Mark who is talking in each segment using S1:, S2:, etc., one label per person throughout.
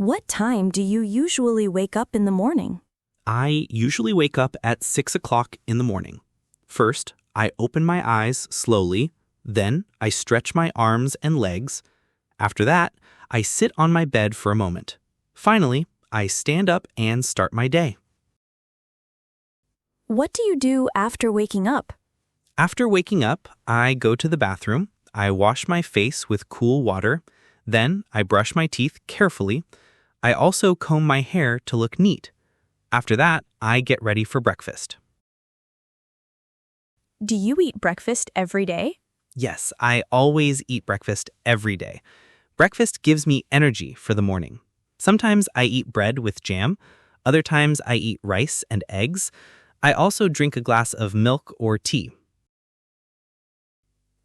S1: What time do you usually wake up in the morning?
S2: I usually wake up at 6 o'clock in the morning. First, I open my eyes slowly, then I stretch my arms and legs. After that, I sit on my bed for a moment. Finally, I stand up and start my day.
S1: What do you do after waking up?
S2: After waking up, I go to the bathroom, I wash my face with cool water, then I brush my teeth carefully. I also comb my hair to look neat. After that, I get ready for breakfast.
S1: Do you eat breakfast every day?
S2: Yes, I always eat breakfast every day. Breakfast gives me energy for the morning. Sometimes I eat bread with jam. Other times I eat rice and eggs. I also drink a glass of milk or tea.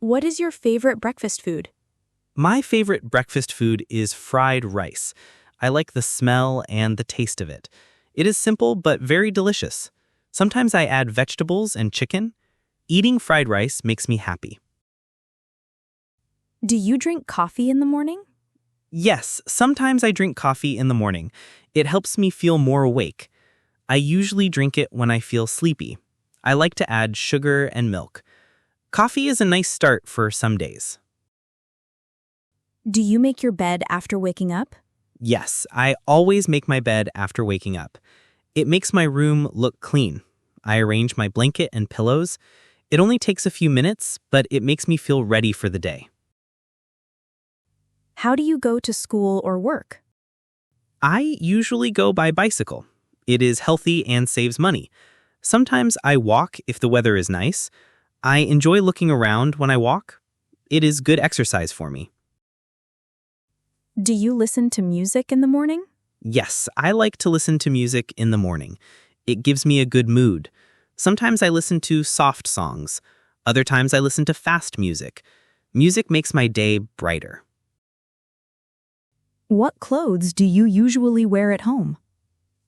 S1: What is your favorite breakfast food?
S2: My favorite breakfast food is fried rice. I like the smell and the taste of it. It is simple but very delicious. Sometimes I add vegetables and chicken. Eating fried rice makes me happy.
S1: Do you drink coffee in the morning?
S2: Yes, sometimes I drink coffee in the morning. It helps me feel more awake. I usually drink it when I feel sleepy. I like to add sugar and milk. Coffee is a nice start for some days.
S1: Do you make your bed after waking up?
S2: Yes, I always make my bed after waking up. It makes my room look clean. I arrange my blanket and pillows. It only takes a few minutes, but it makes me feel ready for the day.
S1: How do you go to school or work?
S2: I usually go by bicycle. It is healthy and saves money. Sometimes I walk if the weather is nice. I enjoy looking around when I walk. It is good exercise for me.
S1: Do you listen to music in the morning?
S2: Yes, I like to listen to music in the morning. It gives me a good mood. Sometimes I listen to soft songs. Other times I listen to fast music. Music makes my day brighter.
S1: What clothes do you usually wear at home?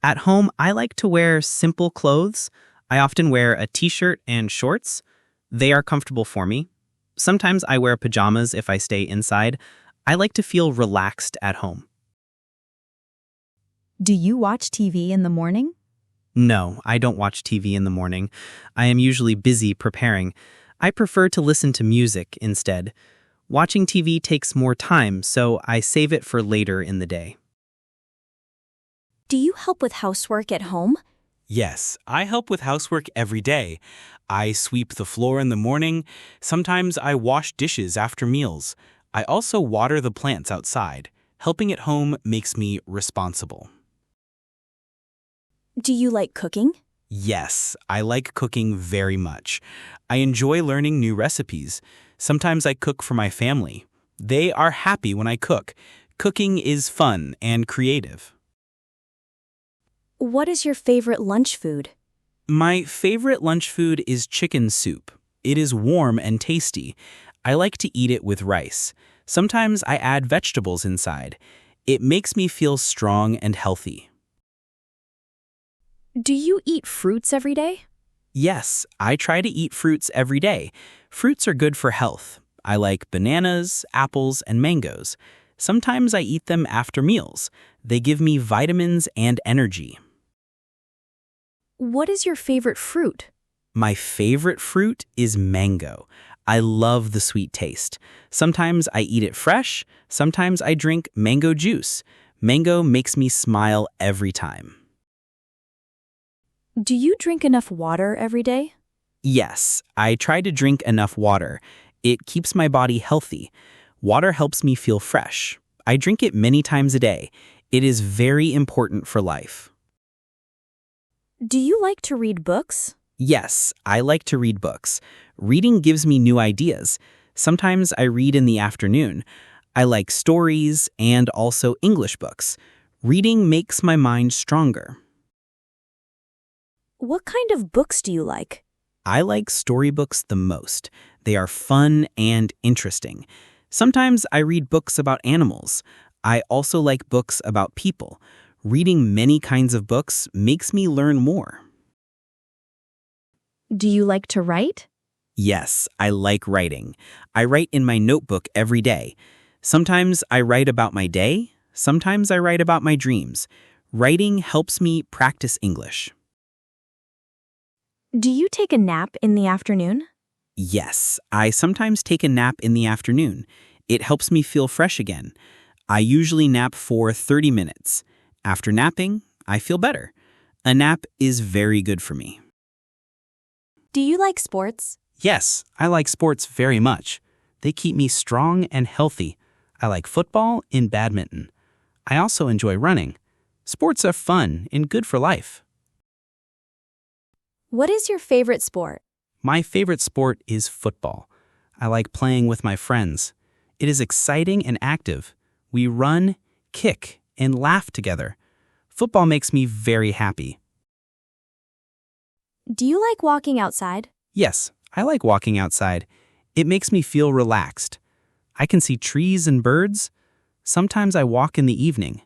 S2: At home, I like to wear simple clothes. I often wear a t-shirt and shorts. They are comfortable for me. Sometimes I wear pajamas if I stay inside. I like to feel relaxed at home.
S1: Do you watch TV in the morning?
S2: No, I don't watch TV in the morning. I am usually busy preparing. I prefer to listen to music instead. Watching TV takes more time, so I save it for later in the day.
S1: Do you help with housework at home?
S3: Yes, I help with housework every day. I sweep the floor in the morning. Sometimes I wash dishes after meals. I also water the plants outside. Helping at home makes me responsible.
S1: Do you like cooking?
S3: Yes, I like cooking very much. I enjoy learning new recipes. Sometimes I cook for my family. They are happy when I cook. Cooking is fun and creative.
S1: What is your favorite lunch food?
S3: My favorite lunch food is chicken soup. It is warm and tasty. I like to eat it with rice. Sometimes I add vegetables inside. It makes me feel strong and healthy.
S1: Do you eat fruits every day?
S3: Yes, I try to eat fruits every day. Fruits are good for health. I like bananas, apples, and mangoes. Sometimes I eat them after meals. They give me vitamins and energy.
S1: What is your favorite fruit?
S3: My favorite fruit is mango. I love the sweet taste. Sometimes I eat it fresh. Sometimes I drink mango juice. Mango makes me smile every time.
S1: Do you drink enough water every day?
S3: Yes, I try to drink enough water. It keeps my body healthy. Water helps me feel fresh. I drink it many times a day. It is very important for life.
S1: Do you like to read books?
S3: Yes, I like to read books. Reading gives me new ideas. Sometimes I read in the afternoon. I like stories and also English books. Reading makes my mind stronger.
S1: What kind of books do you like?
S3: I like storybooks the most. They are fun and interesting. Sometimes I read books about animals. I also like books about people. Reading many kinds of books makes me learn more.
S1: Do you like to write?
S3: Yes, I like writing. I write in my notebook every day. Sometimes I write about my day. Sometimes I write about my dreams. Writing helps me practice English.
S1: Do you take a nap in the afternoon?
S3: Yes, I sometimes take a nap in the afternoon. It helps me feel fresh again. I usually nap for 30 minutes. After napping, I feel better. A nap is very good for me.
S1: Do you like sports?
S2: Yes, I like sports very much. They keep me strong and healthy. I like football and badminton. I also enjoy running. Sports are fun and good for life.
S1: What is your favorite sport?
S2: My favorite sport is football. I like playing with my friends. It is exciting and active. We run, kick, and laugh together. Football makes me very happy.
S1: Do you like walking outside?
S2: Yes, I like walking outside. It makes me feel relaxed. I can see trees and birds. Sometimes I walk in the evening.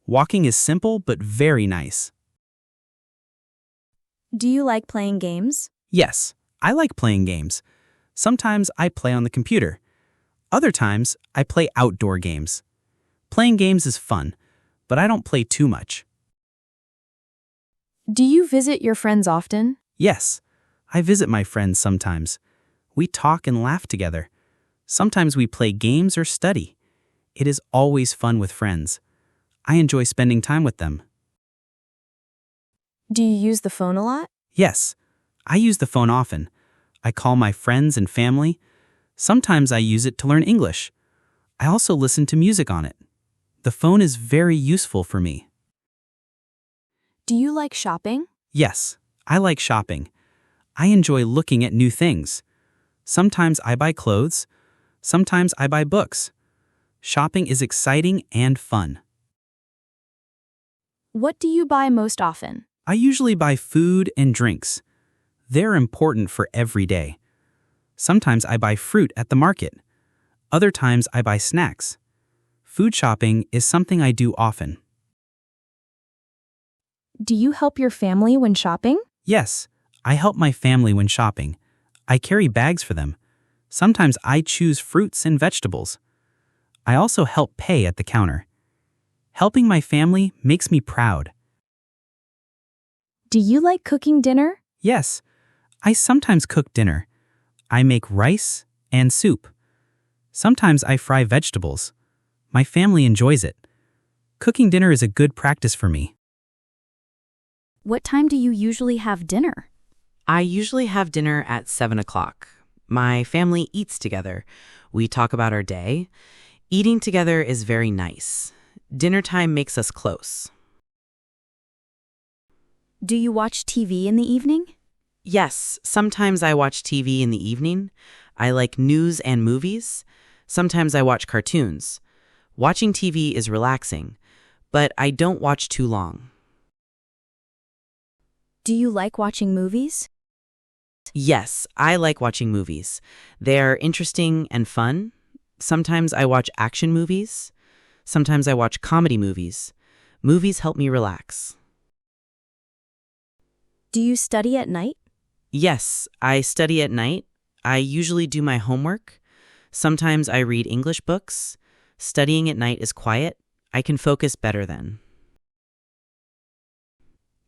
S2: Walking is simple but very nice.
S1: Do you like playing games?
S2: Yes, I like playing games. Sometimes I play on the computer. Other times, I play outdoor games. Playing games is fun, but I don't play too much.
S1: Do you visit your friends often?
S2: Yes, I visit my friends sometimes. We talk and laugh together. Sometimes we play games or study. It is always fun with friends. I enjoy spending time with them.
S1: Do you use the phone a lot?
S2: Yes, I use the phone often. I call my friends and family. Sometimes I use it to learn English. I also listen to music on it. The phone is very useful for me.
S1: Do you like shopping?
S2: Yes, I like shopping. I enjoy looking at new things. Sometimes I buy clothes. Sometimes I buy books. Shopping is exciting and fun.
S1: What do you buy most often?
S2: I usually buy food and drinks. They're important for every day. Sometimes I buy fruit at the market. Other times I buy snacks. Food shopping is something I do often.
S1: Do you help your family when shopping?
S2: Yes, I help my family when shopping. I carry bags for them. Sometimes I choose fruits and vegetables. I also help pay at the counter. Helping my family makes me proud.
S1: Do you like cooking dinner?
S2: Yes, I sometimes cook dinner. I make rice and soup. Sometimes I fry vegetables. My family enjoys it. Cooking dinner is a good practice for me.
S1: What time do you usually have dinner?
S4: I usually have dinner at 7 o'clock. My family eats together. We talk about our day. Eating together is very nice. Dinner time makes us close.
S1: Do you watch TV in the evening?
S4: Yes, sometimes I watch TV in the evening. I like news and movies. Sometimes I watch cartoons. Watching TV is relaxing, but I don't watch too long.
S1: Do you like watching movies?
S4: Yes, I like watching movies. They are interesting and fun. Sometimes I watch action movies. Sometimes I watch comedy movies. Movies help me relax.
S1: Do you study at night?
S4: Yes, I study at night. I usually do my homework. Sometimes I read English books. Studying at night is quiet. I can focus better then.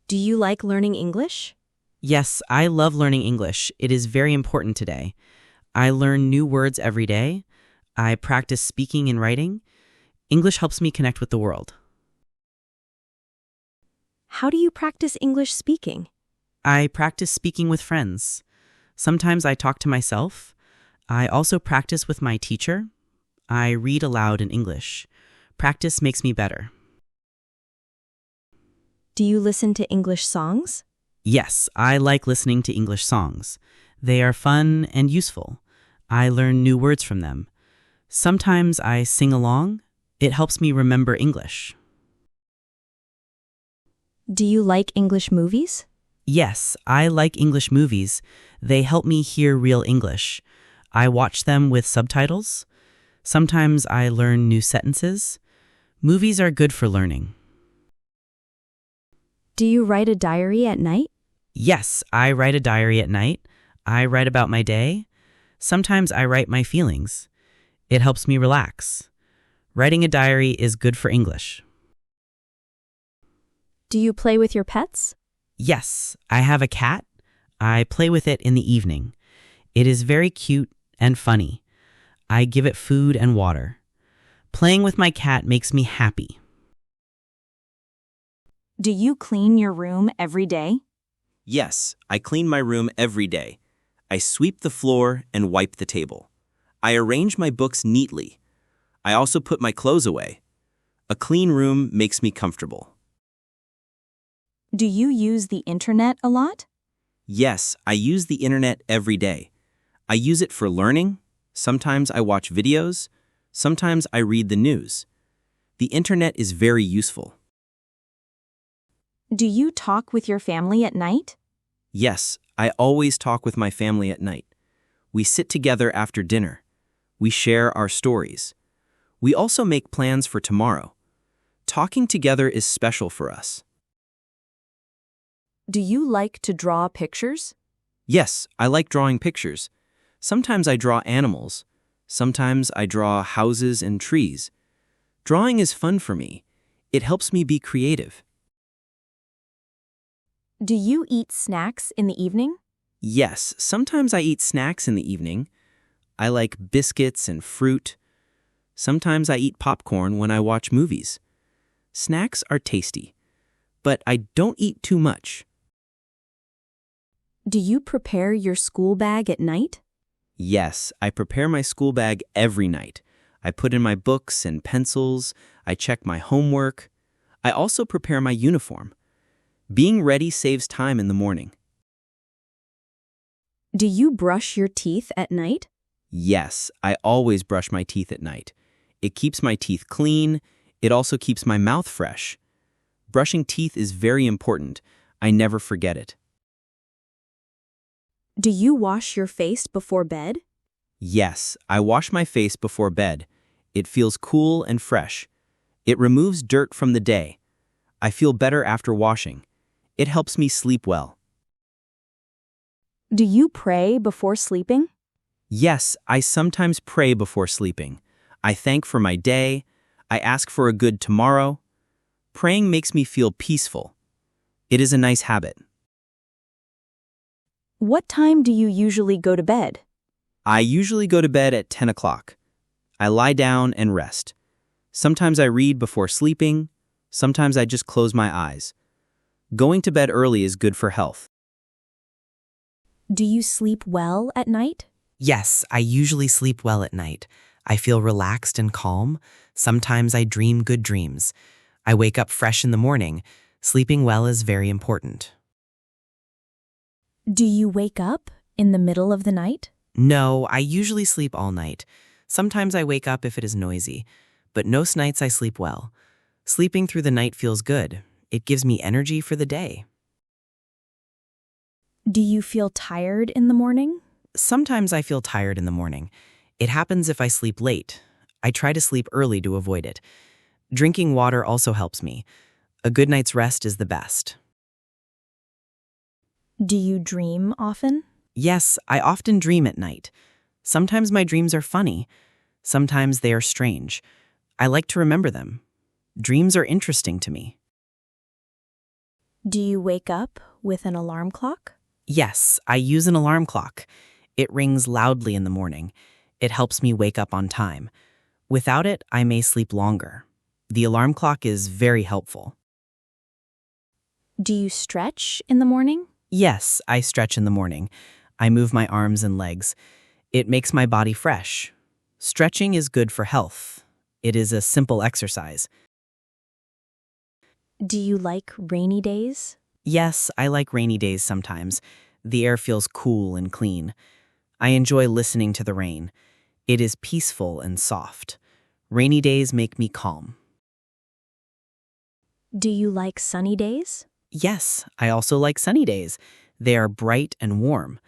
S1: Do you like learning English?
S4: Yes, I love learning English. It is very important today. I learn new words every day. I practice speaking and writing. English helps me connect with the world.
S1: How do you practice English speaking?
S4: I practice speaking with friends. Sometimes I talk to myself. I also practice with my teacher. I read aloud in English. Practice makes me better.
S1: Do you listen to English songs?
S4: Yes, I like listening to English songs. They are fun and useful. I learn new words from them. Sometimes I sing along. It helps me remember English.
S1: Do you like English movies?
S4: Yes, I like English movies. They help me hear real English. I watch them with subtitles. Sometimes I learn new sentences. Movies are good for learning.
S1: Do you write a diary at night?
S4: Yes, I write a diary at night. I write about my day. Sometimes I write my feelings. It helps me relax. Writing a diary is good for English.
S1: Do you play with your pets?
S4: Yes, I have a cat. I play with it in the evening. It is very cute and funny. I give it food and water. Playing with my cat makes me happy.
S1: Do you clean your room every day?
S5: Yes, I clean my room every day. I sweep the floor and wipe the table. I arrange my books neatly. I also put my clothes away. A clean room makes me comfortable.
S1: Do you use the internet a lot?
S5: Yes, I use the internet every day. I use it for learning. Sometimes I watch videos. Sometimes I read the news. The internet is very useful.
S1: Do you talk with your family at night?
S5: Yes, I always talk with my family at night. We sit together after dinner. We share our stories. We also make plans for tomorrow. Talking together is special for us.
S1: Do you like to draw pictures?
S5: Yes, I like drawing pictures. Sometimes I draw animals. Sometimes I draw houses and trees. Drawing is fun for me. It helps me be creative.
S1: Do you eat snacks in the evening?
S5: Yes, sometimes I eat snacks in the evening. I like biscuits and fruit. Sometimes I eat popcorn when I watch movies. Snacks are tasty, but I don't eat too much.
S1: Do you prepare your school bag at night?
S5: Yes, I prepare my school bag every night. I put in my books and pencils. I check my homework. I also prepare my uniform. Being ready saves time in the morning.
S1: Do you brush your teeth at night?
S5: Yes, I always brush my teeth at night. It keeps my teeth clean. It also keeps my mouth fresh. Brushing teeth is very important. I never forget it.
S1: Do you wash your face before bed?
S5: Yes, I wash my face before bed. It feels cool and fresh. It removes dirt from the day. I feel better after washing. It helps me sleep well.
S1: Do you pray before sleeping?
S5: Yes, I sometimes pray before sleeping. I thank for my day. I ask for a good tomorrow. Praying makes me feel peaceful. It is a nice habit.
S1: What time do you usually go to bed?
S5: I usually go to bed at 10 o'clock. I lie down and rest. Sometimes I read before sleeping. Sometimes I just close my eyes. Going to bed early is good for health.
S1: Do you sleep well at night?
S4: Yes, I usually sleep well at night. I feel relaxed and calm. Sometimes I dream good dreams. I wake up fresh in the morning. Sleeping well is very important.
S1: Do you wake up in the middle of the night?
S4: No, I usually sleep all night. Sometimes I wake up if it is noisy, but most nights I sleep well. Sleeping through the night feels good. It gives me energy for the day.
S1: Do you feel tired in the morning?
S4: Sometimes I feel tired in the morning. It happens if I sleep late. I try to sleep early to avoid it. Drinking water also helps me. A good night's rest is the best.
S1: Do you dream often?
S4: Yes, I often dream at night. Sometimes my dreams are funny. Sometimes they are strange. I like to remember them. Dreams are interesting to me.
S1: Do you wake up with an alarm clock?
S4: Yes, I use an alarm clock. It rings loudly in the morning. It helps me wake up on time. Without it, I may sleep longer. The alarm clock is very helpful.
S1: Do you stretch in the morning?
S4: Yes, I stretch in the morning. I move my arms and legs. It makes my body fresh. Stretching is good for health. It is a simple exercise.
S1: Do you like rainy days?
S4: Yes, I like rainy days sometimes. The air feels cool and clean. I enjoy listening to the rain. It is peaceful and soft. Rainy days make me calm.
S1: Do you like sunny days?
S4: Yes, I also like sunny days. They are bright and warm.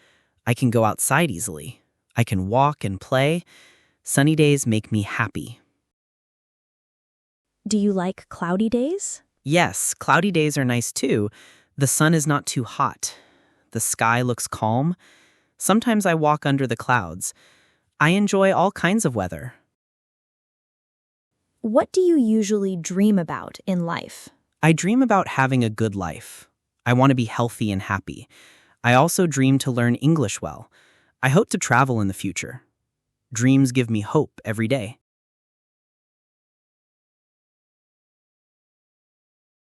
S4: I can go outside easily. I can walk and play. Sunny days make me happy.
S1: Do you like cloudy days?
S4: Yes, cloudy days are nice too. The sun is not too hot. The sky looks calm. Sometimes I walk under the clouds. I enjoy all kinds of weather.
S1: What do you usually dream about in life?
S3: I dream about having a good life. I want to be healthy and happy. I also dream to learn English well. I hope to travel in the future. Dreams give me hope every day.